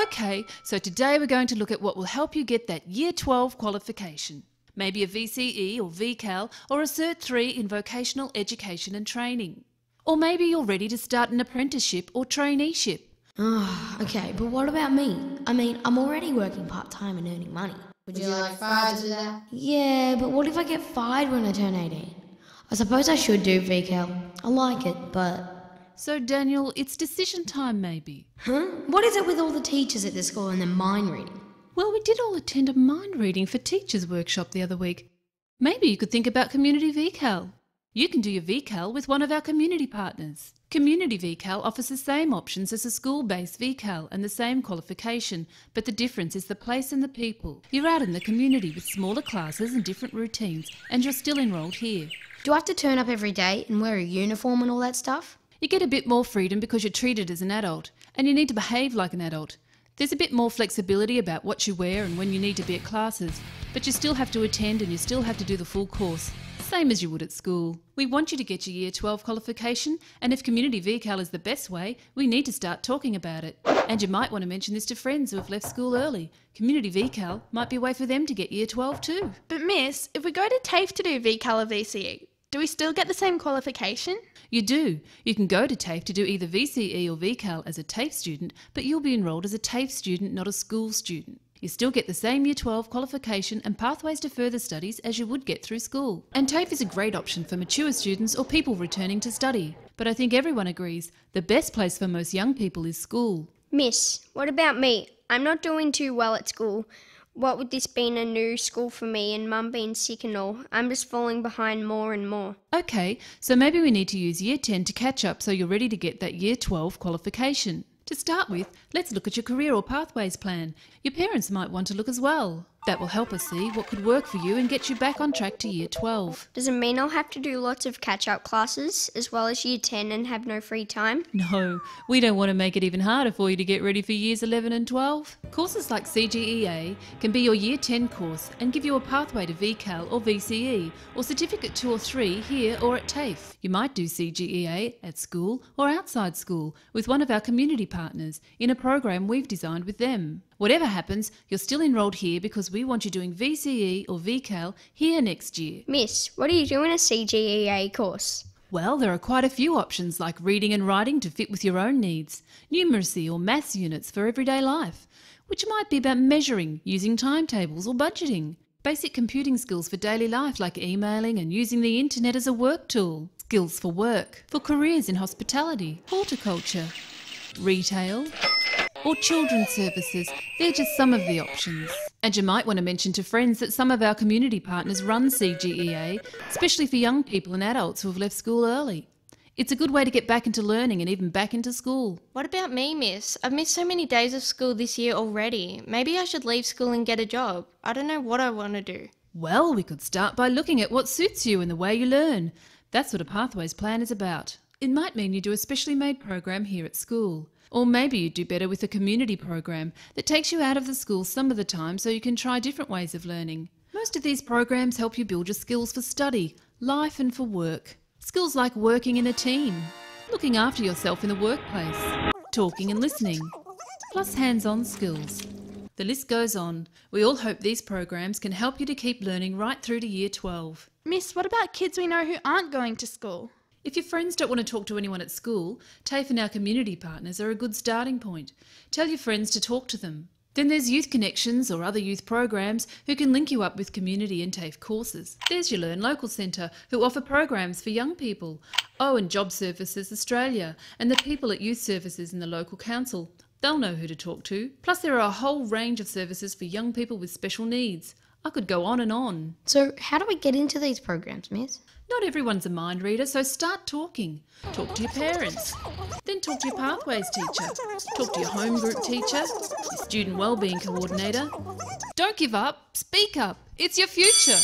Okay, so today we're going to look at what will help you get that Year 12 qualification. Maybe a VCE or VCAL or a Cert 3 in vocational education and training. Or maybe you're ready to start an apprenticeship or traineeship. Okay, but what about me? I mean, I'm already working part-time and earning money. Would you like fired to do that? Yeah, but what if I get fired when I turn 18? I suppose I should do VCAL. I like it, but... So Daniel, it's decision time maybe. What is it with all the teachers at the school and their mind reading? Well, we did all attend a mind reading for teachers workshop the other week. Maybe you could think about community VCAL. You can do your VCAL with one of our community partners. Community VCAL offers the same options as a school-based VCAL and the same qualification, but the difference is the place and the people. You're out in the community with smaller classes and different routines, and you're still enrolled here. Do I have to turn up every day and wear a uniform and all that stuff? You get a bit more freedom because you're treated as an adult, and you need to behave like an adult. There's a bit more flexibility about what you wear and when you need to be at classes, but you still have to attend and you still have to do the full course, same as you would at school. We want you to get your Year 12 qualification, and if community VCAL is the best way, we need to start talking about it. And you might want to mention this to friends who have left school early. Community VCAL might be a way for them to get Year 12 too. But miss, if we go to TAFE to do VCAL or VCE, do we still get the same qualification? You do. You can go to TAFE to do either VCE or VCAL as a TAFE student, but you'll be enrolled as a TAFE student, not a school student. You still get the same Year 12 qualification and pathways to further studies as you would get through school. And TAFE is a great option for mature students or people returning to study. But I think everyone agrees the best place for most young people is school. Miss, what about me? I'm not doing too well at school. What with this being a new school for me and Mum being sick and all, I'm just falling behind more and more. Okay, so maybe we need to use Year 10 to catch up so you're ready to get that Year 12 qualification. To start with, let's look at your career or pathways plan. Your parents might want to look as well. That will help us see what could work for you and get you back on track to Year 12. Does it mean I'll have to do lots of catch-up classes as well as Year 10 and have no free time? No, we don't want to make it even harder for you to get ready for Years 11 and 12. Courses like CGEA can be your Year 10 course and give you a pathway to VCAL or VCE or Certificate 2 or 3 here or at TAFE. You might do CGEA at school or outside school with one of our community partners in a program we've designed with them. Whatever happens, you're still enrolled here because we want you doing VCE or VCAL here next year. Miss, what do you do in a CGEA course? Well, there are quite a few options like reading and writing to fit with your own needs, numeracy or maths units for everyday life, which might be about measuring, using timetables or budgeting, basic computing skills for daily life like emailing and using the internet as a work tool, skills for work, for careers in hospitality, horticulture, retail, or children's services. They're just some of the options. And you might want to mention to friends that some of our community partners run CGEA, especially for young people and adults who have left school early. It's a good way to get back into learning and even back into school. What about me, miss? I've missed so many days of school this year already. Maybe I should leave school and get a job. I don't know what I want to do. Well, we could start by looking at what suits you and the way you learn. That's what a pathways plan is about. It might mean you do a specially made program here at school. Or maybe you do better with a community program that takes you out of the school some of the time so you can try different ways of learning. Most of these programs help you build your skills for study, life and for work. Skills like working in a team, looking after yourself in the workplace, talking and listening, plus hands-on skills. The list goes on. We all hope these programs can help you to keep learning right through to Year 12. Miss, what about kids we know who aren't going to school? If your friends don't want to talk to anyone at school, TAFE and our community partners are a good starting point. Tell your friends to talk to them. Then there's Youth Connections or other youth programs who can link you up with community and TAFE courses. There's your Learn Local Centre who offer programs for young people. Oh, and Job Services Australia and the people at Youth Services in the local council. They'll know who to talk to. Plus there are a whole range of services for young people with special needs. I could go on and on. So how do we get into these programs, miss? Not everyone's a mind reader, so start talking. Talk to your parents. Then talk to your pathways teacher. Talk to your home group teacher, your student wellbeing coordinator. Don't give up. Speak up. It's your future.